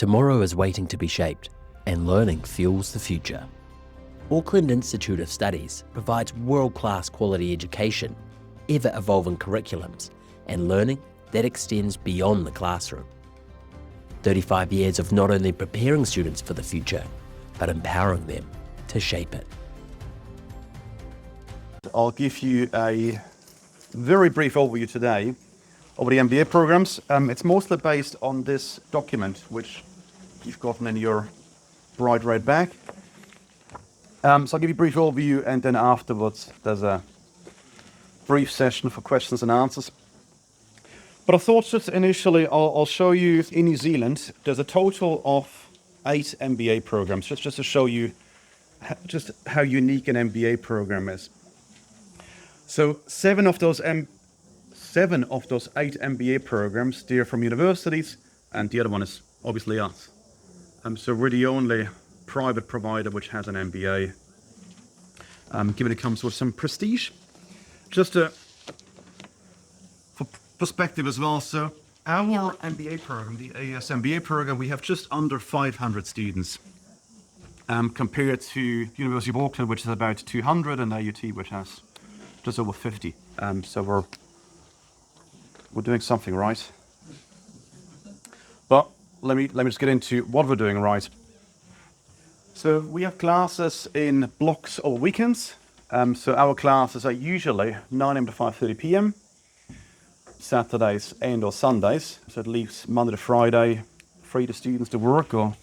Tomorrow is waiting to be shaped, and learning fuels the future. Auckland Institute of Studies provides world-class quality education, ever-evolving curriculums, and learning that extends beyond the classroom. 35 years of not only preparing students for the future, but empowering them to shape it. I'll give you a very brief overview today of the MBA programs. It's mostly based on this document, which you've gotten in your bright red bag. So I'll give you a brief overview, and then afterwards there's a brief session for questions and answers. But I thought just initially I'll show you in New Zealand, there's a total of 8 MBA programs, just to show you just how unique an MBA program is. So seven of those 8 MBA programs, they're from universities, and the other one is obviously us. So we're the only private provider which has an MBA, given it comes with some prestige. Just for perspective as well, so our MBA program, the AIS MBA program, we have just under 500 students, compared to University of Auckland, which is about 200, and AUT, which has just over 50. So we're doing something right. But let me just get into what we're doing right. So we have classes in blocks over weekends. So our classes are usually 9 a.m. to 5:30 p.m. Saturdays and or Sundays. So it leaves Monday to Friday free to students to work or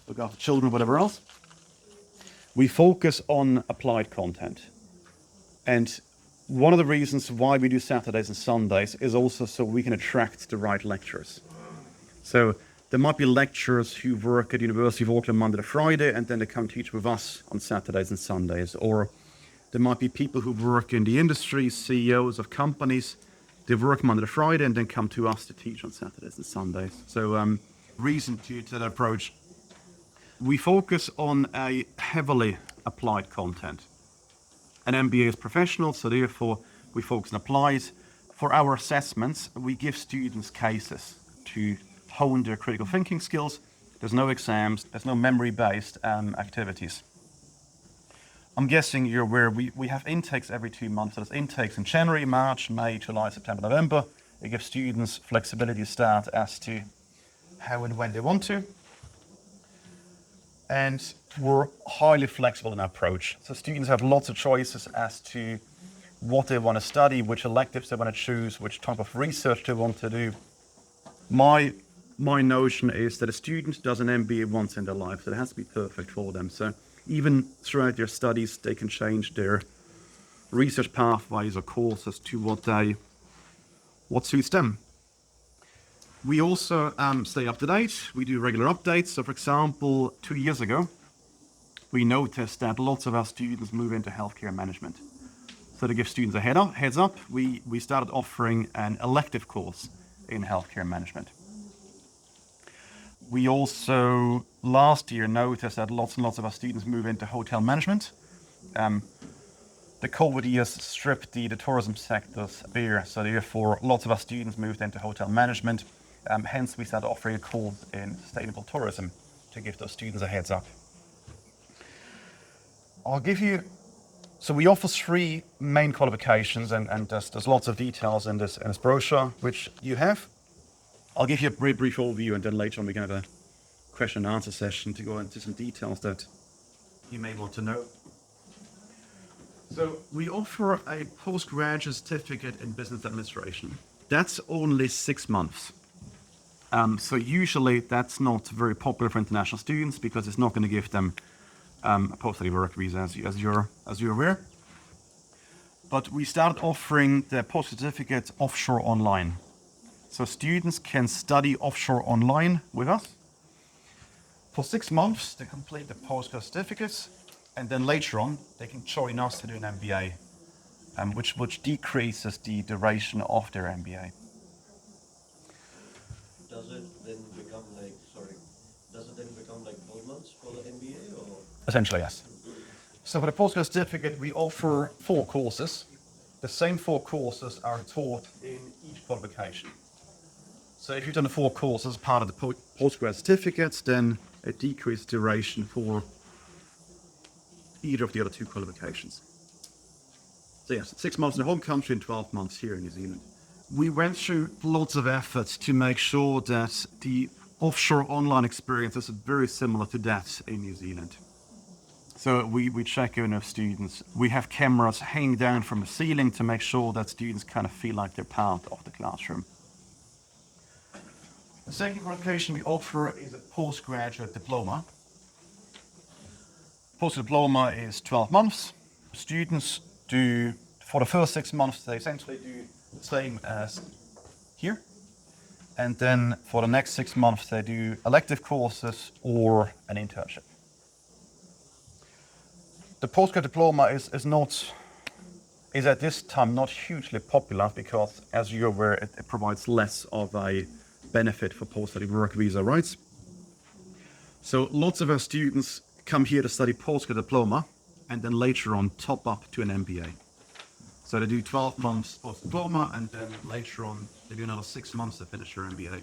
look after children, whatever else. We focus on applied content. And one of the reasons why we do Saturdays and Sundays is also so we can attract the right lecturers. So there might be lecturers who work at University of Auckland Monday to Friday, and then they come teach with us on Saturdays and Sundays. Or there might be people who work in the industry, CEOs of companies. They work Monday to Friday and then come to us to teach on Saturdays and Sundays. So reason to that approach. We focus on a heavily applied content. An MBA is professional, so therefore we focus on applied. For our assessments, we give students cases to hone their critical thinking skills. There's no exams, there's no memory-based activities. I'm guessing you're aware we have intakes every 2 months. So there's intakes in January, March, May, July, September, November. It gives students flexibility to start as to how and when they want to. And we're highly flexible in our approach. So students have lots of choices as to what they want to study, which electives they want to choose, which type of research they want to do. My notion is that a student does an MBA once in their life, so it has to be perfect for them. So even throughout their studies, they can change their research pathways or courses to what suits them. We also stay up to date. We do regular updates. So for example, 2 years ago, we noticed that lots of our students move into healthcare management. So to give students a heads up, we started offering an elective course in healthcare management. We also, last year, noticed that lots and lots of our students move into hotel management. The COVID years stripped the tourism sectors bare, so therefore lots of our students moved into hotel management. Hence, we started offering a course in sustainable tourism to give those students a heads up. So we offer 3 main qualifications, and there's lots of details in this brochure, which you have. I'll give you a very brief overview, and then later on we can have a question and answer session to go into some details that you may want to know. So we offer a postgraduate certificate in business administration. That's only 6 months. So usually that's not very popular for international students because it's not going to give them a post-study work visa, as you're aware. But we started offering the post-certificate offshore online. So students can study offshore online with us. For 6 months, they complete the postgrad certificates, and then later on, they can join us to do an MBA, which decreases the duration of their MBA. Does it then become like 12 months for the MBA, or? Essentially, yes. So for the postgrad certificate, we offer 4 courses. The same 4 courses are taught in each qualification. So if you've done the 4 courses as part of the postgrad certificates, then a decreased duration for either of the other 2 qualifications. So yes, 6 months in the home country and 12 months here in New Zealand. We went through lots of efforts to make sure that the offshore online experience is very similar to that in New Zealand. So we check in with students. We have cameras hanging down from the ceiling to make sure that students kind of feel like they're part of the classroom. The second qualification we offer is a postgraduate diploma. Postgraduate diploma is 12 months. Students do, for the first 6 months, they essentially do the same as here. And then for the next 6 months, they do elective courses or an internship. The postgraduate diploma is at this time not hugely popular because, as you're aware, it provides less of a benefit for post-study work visa rights. So lots of our students come here to study postgraduate diploma and then later on top up to an MBA. So they do 12 months post diploma and then later on they do another 6 months to finish their MBA.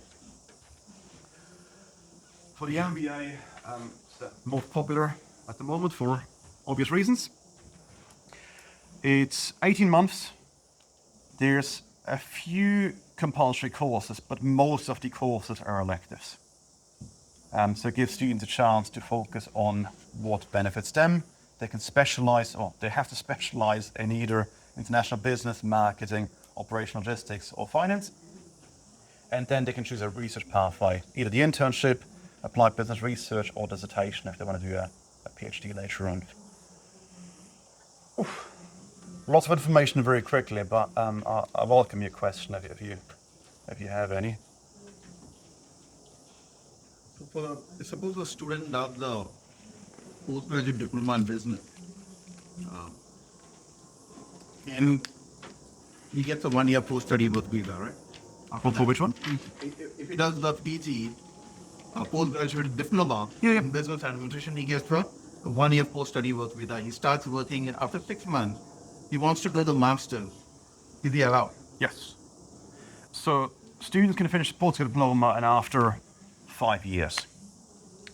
For the MBA, it's the most popular at the moment for obvious reasons. It's 18 months. There's a few compulsory courses, but most of the courses are electives. So it gives students a chance to focus on what benefits them. They can specialize, or they have to specialize in either international business, marketing, operational logistics, or finance. And then they can choose a research pathway, either the internship, applied business research, or dissertation if they want to do a PhD later on. Oof. Lots of information very quickly, but I welcome your question if you have any. So suppose a student does the postgraduate diploma in business, and he gets a 1-year post-study work visa, right? For which one? If he does the PG, postgraduate diploma in business administration, he gets a 1-year post-study work visa. He starts working, and after 6 months, he wants to do the master's. Is he allowed? Yes. So students can finish the postgraduate diploma, and after 5 years,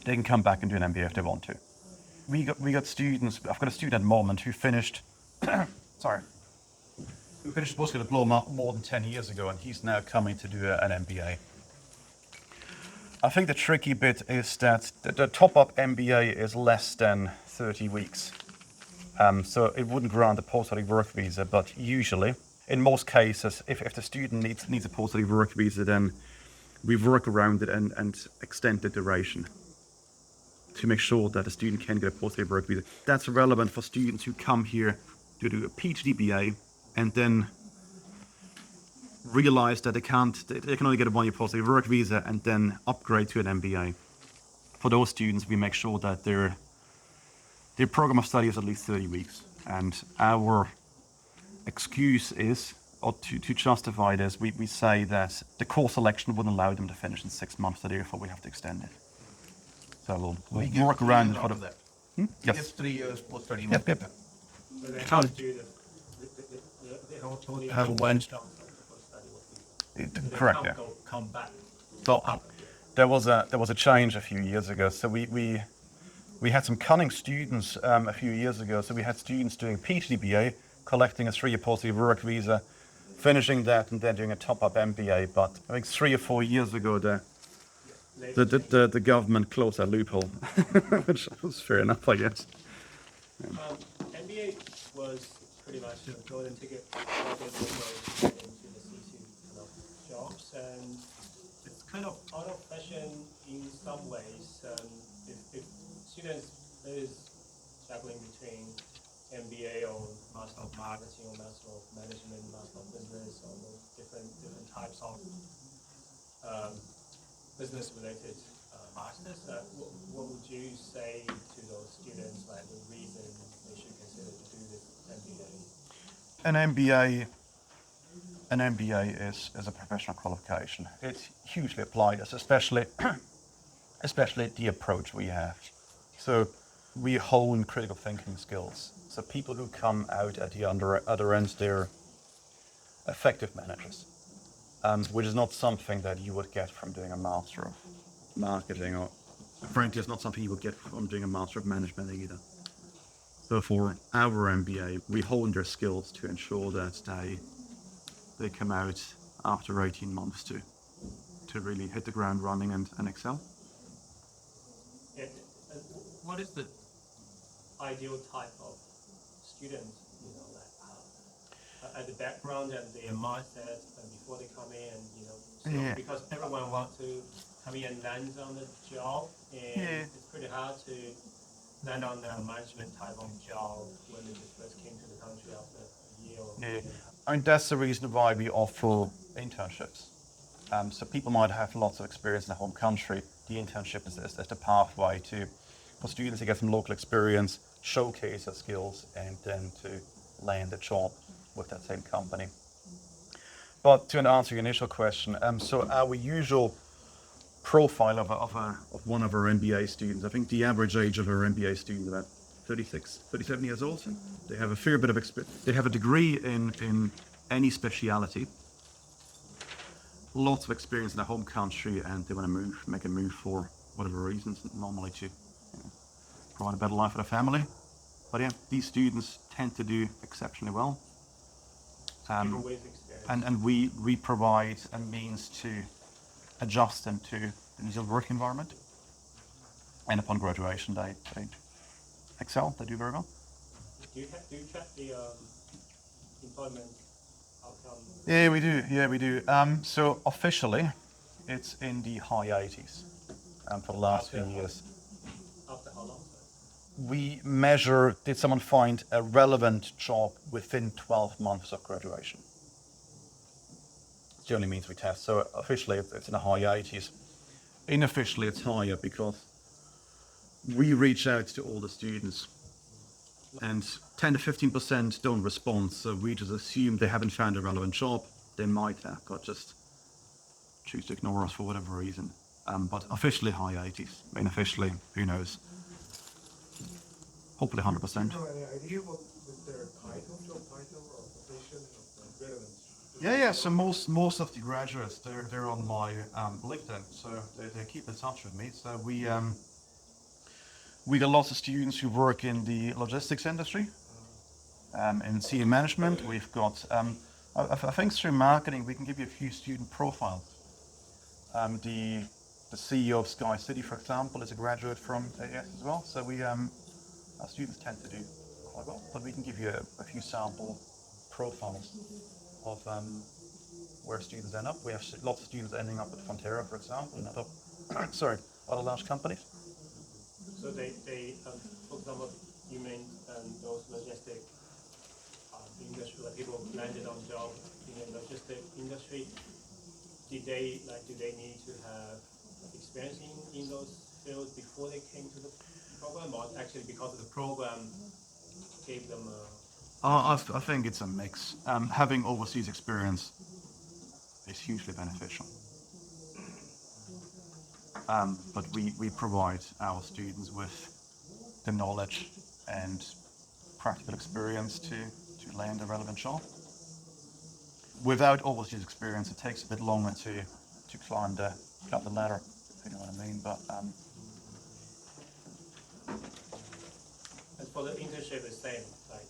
they can come back and do an MBA if they want to. We got students. I've got a student at the moment who finished, who finished postgraduate diploma more than 10 years ago, and he's now coming to do an MBA. I think the tricky bit is that the top-up MBA is less than 30 weeks. So it wouldn't grant a post-study work visa, but usually, in most cases, if the student needs a post-study work visa, then we work around it and extend the duration to make sure that the student can get a post-study work visa. That's relevant for students who come here to do a PhD BA and then realize that they can only get a 1-year post-study work visa and then upgrade to an MBA. For those students, we make sure that their program of study is at least 30 weeks. And our excuse is, or to justify this, we say that the course selection wouldn't allow them to finish in 6 months, so therefore we have to extend it. So we'll work around it for the... that. Yes. Yes, 3 years post-study. Yep. But they have to do they don't only have one strong study what we Correct, yeah. come back. So there was a change a few years ago. So we had some cunning students a few years ago. So we had students doing PhD BA, collecting a 3-year post-study work visa, finishing that, and then doing a top-up MBA. But I think 3 or 4 years ago, the government closed that loophole, which was fair enough, I guess. MBA was pretty much the golden ticket into the C-suite kind of jobs, and it's kind of out of fashion in some ways. If students is juggling between MBA or Master of Marketing or Master of Management, Master of Business, or different types of business-related masters, what would you say to those students, like the reason they should consider to do this MBA? An MBA is a professional qualification. It's hugely applied, especially the approach we have. So we hone critical thinking skills. So people who come out at the other end, they're effective managers. which is not something that you would get from doing a Master of Marketing, or frankly, it's not something you would get from doing a Master of Management either. So for our MBA, we hone their skills to ensure that they come out after 18 months to really hit the ground running and excel. And what is the ideal type of student, at the background and their mindset before they come in, so because everyone wants to come in and land on the job, and it's pretty hard to land on a management type of job when they just first came to the country after a year or two. I mean, that's the reason why we offer internships. So people might have lots of experience in their home country. The internship is the pathway for students to get some local experience, showcase their skills, and then to land a job with that same company. But to answer your initial question, so our usual profile of one of our MBA students, I think the average age of our MBA student is about 36, 37 years old. They have a fair bit of experience. They have a degree in any speciality, lots of experience in their home country, and they want to make a move for whatever reasons, normally to provide a better life for their family. But yeah, these students tend to do exceptionally well. People with experience. And we provide a means to adjust them to the New Zealand work environment. And upon graduation, they excel, they do very well. Do you track the employment outcome? Yeah, we do. So officially, it's in the high 80s for the last few years. After how long? We measure, did someone find a relevant job within 12 months of graduation? It's the only means we test. So officially, it's in the high 80s. Unofficially, it's higher because we reach out to all the students, and 10 to 15% don't respond. So we just assume they haven't found a relevant job. They might have, but just choose to ignore us for whatever reason. But officially high 80s. Unofficially, who knows? Hopefully 100%. Any idea what with their title, job title or position of relevance? Yeah. So most of the graduates, they're on my LinkedIn, so they keep in touch with me. So we got lots of students who work in the logistics industry, in CE management. We've got, I think through marketing, we can give you a few student profiles. The CEO of Sky City, for example, is a graduate from AIS as well. So our students tend to do quite well, but we can give you a few sample profiles of where students end up. We have lots of students ending up at Fonterra, for example, and other large companies. So they for example, you mean those logistic industry, where people landed on job in the logistic industry, do they need to have experience in those fields before they came to the program, or actually because of the program gave them I think it's a mix. Having overseas experience is hugely beneficial. But we provide our students with the knowledge and practical experience to land a relevant job. Without overseas experience, it takes a bit longer to climb the ladder, if you know what I mean. But and for the internship, the same. Like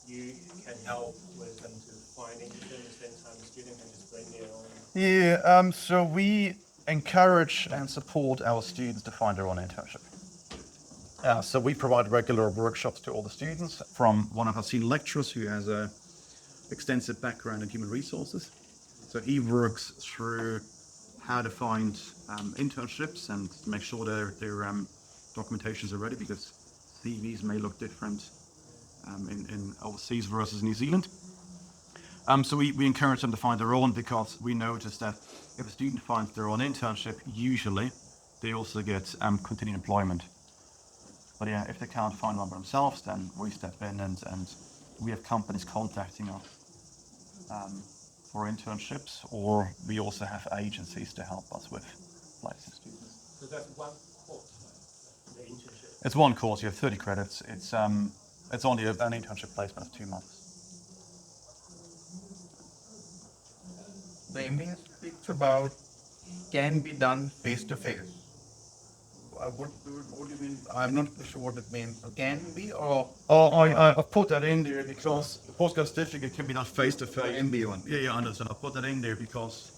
you can help with them to find internship at the same time the student can just bring their own. yeah, so we encourage and support our students to find their own internship. So we provide regular workshops to all the students from one of our senior lecturers who has a extensive background in human resources. So he works through how to find internships and make sure their documentations are ready, because CVs may look different in overseas versus New Zealand. So we encourage them to find their own, because we notice that if a student finds their own internship, usually they also get continued employment. But yeah, if they can't find one by themselves, then we step in and we have companies contacting us for internships, or we also have agencies to help us with placing students. So that's one course, the internship. It's one course. You have 30 credits. It's only an internship placement of 2 months. The MBA speaks about can be done face to face. What do you mean? I'm not sure what it means. Can be or I put that in there because the postgrad certificate can be done face to face. MBA one. Yeah, I understand. I put that in there because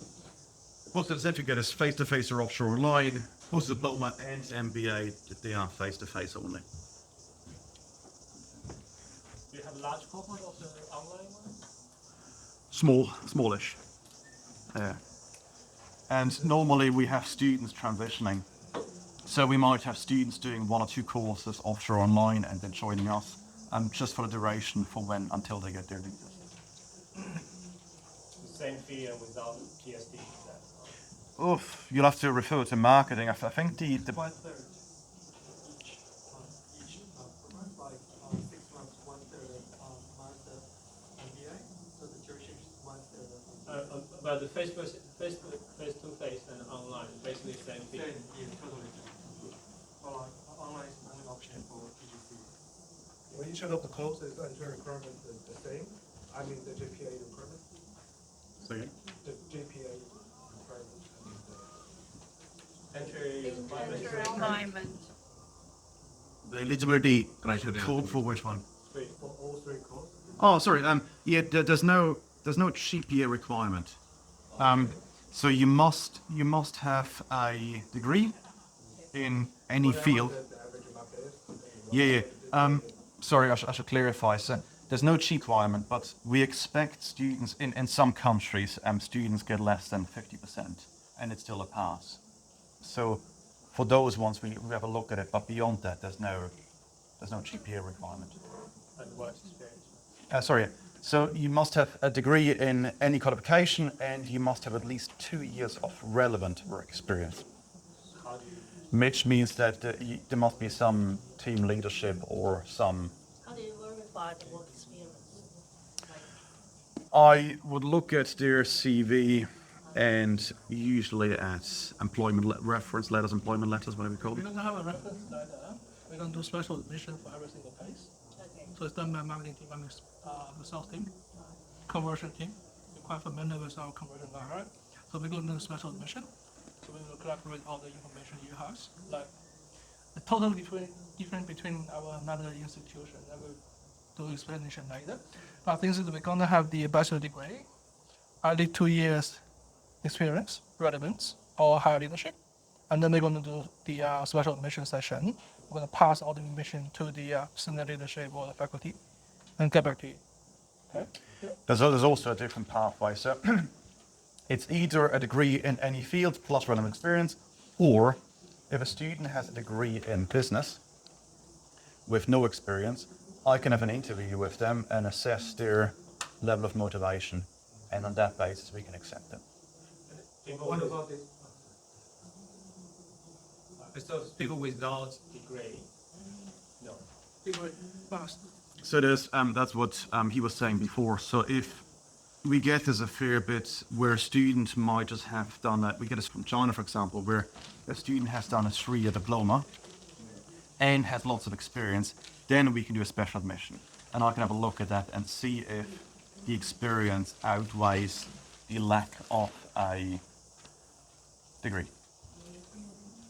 the postgrad certificate is face to face or offshore online. Post diploma and MBA, they are face to face only. Do you have a large cohort of the online ones? Smallish. Yeah. And normally we have students transitioning. So we might have students doing 1 or 2 courses offshore online and then joining us, just for the duration until they get their visas. The same fee and without PhD. Oof, you'll have to refer to marketing. I think the 1/3 each program, like 6 months, 1/3 master MBA, so the tuition is 1/3 of But the face-to-face and online, basically the same fee. yeah, totally. Online is not an option for PGC. Well, each of the courses entry requirement is the same. I mean the GPA requirement. The GPA requirement. Entry requirement. Alignment. the eligibility criteria. code for which one? For all 3 courses. Oh, sorry. Yeah, there's no GPA requirement. So you must have a degree in any field. The average mark is. Yeah. Sorry, I should clarify. So there's no cheap requirement, but we expect students in some countries, students get less than 50%, and it's still a pass. So for those ones, we have a look at it. But beyond that, there's no GPA requirement. And work experience. Sorry. So you must have a degree in any qualification, and you must have at least 2 years of relevant work experience. How do you? Which means that there must be some team leadership or some. How do you verify the work experience? I would look at their CV and usually at employment reference letters, employment letters, whatever you call We them. don't have a reference letter. We don't do special admission for every single place. Okay. So it's done by marketing team, the sales team, conversion team. We're quite familiar with our conversion Mahler. So we don't do special admission. So we will collaborate all the information you have. Like the total difference between our another institution. I will do explanation later. But things is we're gonna have the bachelor degree, at least 2 years experience, relevance, or higher leadership. And then we're going to do the special admission session. We're going to pass all the admission to the senior leadership or the faculty and get back to you. Okay? There's also a different pathway. So it's either a degree in any field plus relevant experience, or if a student has a degree in business with no experience, I can have an interview with them and assess their level of motivation. And on that basis, we can accept them. What about this? So people without degree, no. Degree, fast. So that's what he was saying before. So if we get this a fair bit where a student might just have done that, we get this from China, for example, where a student has done a 3-year diploma and has lots of experience, then we can do a special admission. And I can have a look at that and see if the experience outweighs the lack of a degree.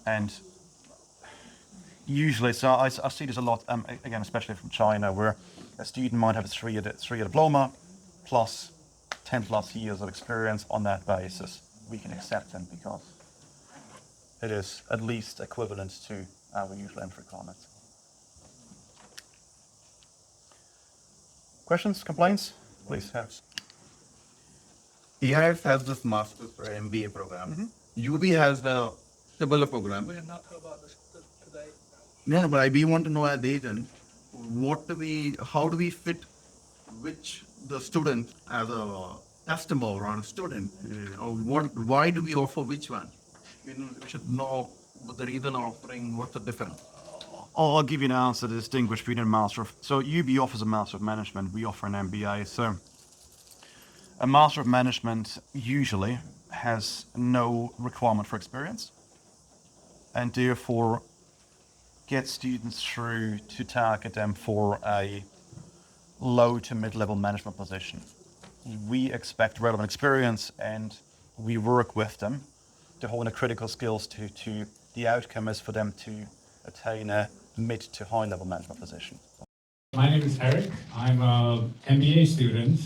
And usually, so I see this a lot, again, especially from China, where a student might have a 3-year diploma plus 10 plus years of experience. On that basis, we can accept them because it is at least equivalent to our usual entry requirements. Questions, complaints? Please. Have. AIS has this master's or MBA program. UB has the similar program. We are not talking about this today. No, but we want to know at the end, how do we fit the student as a customer or a student? Or why do we offer which one? We should know what the reason of offering, what's the difference. I'll give you an answer to distinguish between a Master of... So UB offers a Master of Management, we offer an MBA. So a Master of Management usually has no requirement for experience and therefore get students through to target them for a low to mid-level management position. We expect relevant experience and we work with them to hone the critical skills to the outcome is for them to attain a mid to high level management position. My name is Eric. I'm an MBA student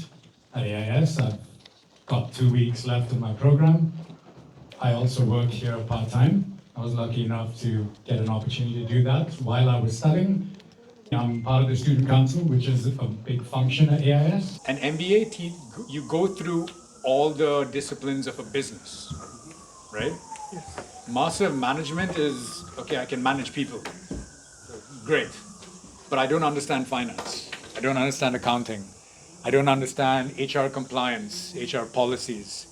at AIS. I've got 2 weeks left of my program. I also work here part-time. I was lucky enough to get an opportunity to do that while I was studying. I'm part of the student council, which is a big function at AIS. An MBA team, you go through all the disciplines of a business, right? Master of Management is, okay, I can manage people. Great. But I don't understand finance. I don't understand accounting. I don't understand HR compliance, HR policies.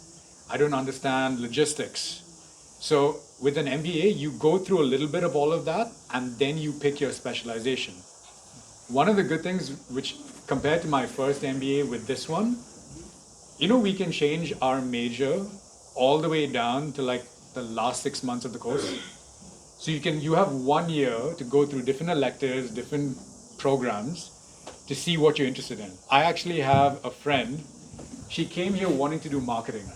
I don't understand logistics. So with an MBA, you go through a little bit of all of that, and then you pick your specialization. One of the good things, which compared to my first MBA with this one, we can change our major all the way down to like the last 6 months of the course. So you have 1 year to go through different electives, different programs to see what you're interested in. I actually have a friend, she came here wanting to do marketing.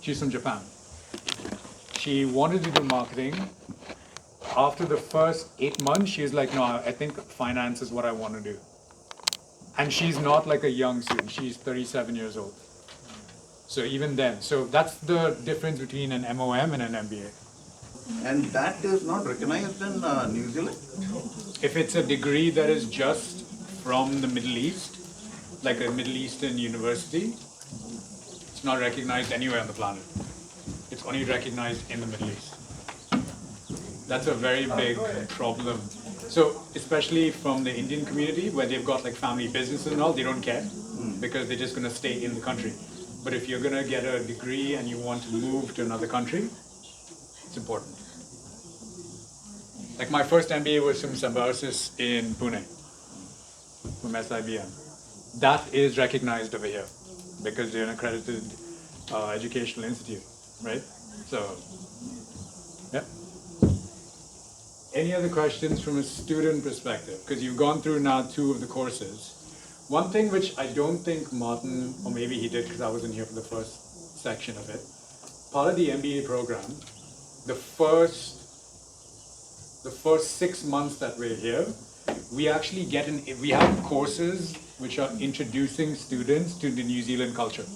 She's from Japan. She wanted to do marketing. After the first 8 months, she was like, no, I think finance is what I want to do. And she's not like a young student, she's 37 years old. So even then, so that's the difference between an MOM and an MBA. And that is not recognized in New Zealand? If it's a degree that is just from the Middle East, like a Middle Eastern university, it's not recognized anywhere on the planet. It's only recognized in the Middle East. That's a very big problem. So especially from the Indian community where they've got like family businesses and all, they don't care because they're just going to stay in the country. But if you're going to get a degree and you want to move to another country, it's important. Like my first MBA was from Symbiosis in Pune, from SIBM. That is recognized over here because they're an accredited educational institute, right? So, yeah. Any other questions from a student perspective? Because you've gone through now 2 of the courses. One thing which I don't think Martin, or maybe he did because I wasn't here for the first section of it, part of the MBA program, the first 6 months that we're here, we actually we have courses which are introducing students to the New Zealand culture.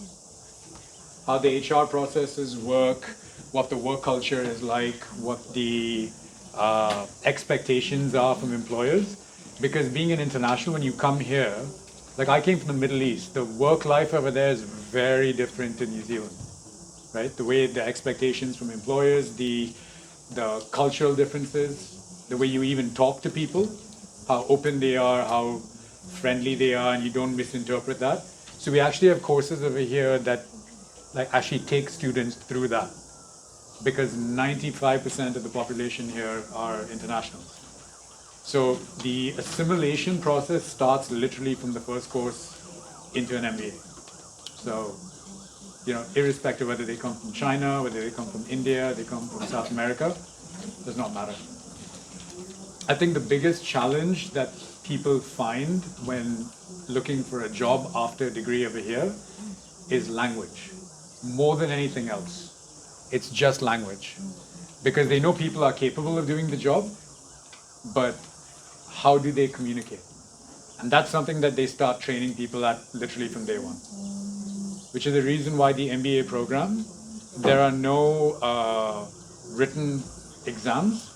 How the HR processes work, what the work culture is like, what the expectations are from employers. Because being an international, when you come here, like I came from the Middle East, the work life over there is very different to New Zealand, right? The way the expectations from employers, the cultural differences, the way you even talk to people, how open they are, how friendly they are, and you don't misinterpret that. So we actually have courses over here that like actually take students through that, because 95% of the population here are internationals. So the assimilation process starts literally from the first course into an MBA. So, irrespective whether they come from China, whether they come from India, they come from South America, does not matter. I think the biggest challenge that people find when looking for a job after a degree over here is language. More than anything else, it's just language. Because they know people are capable of doing the job, but how do they communicate? And that's something that they start training people at literally from day one. Which is the reason why the MBA program, there are no written exams.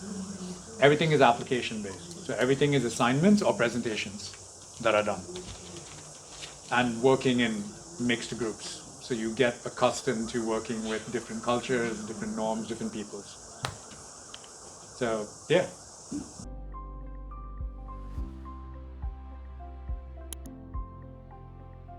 Everything is application based. So everything is assignments or presentations that are done. And working in mixed groups. So you get accustomed to working with different cultures, different norms, different peoples. So, yeah.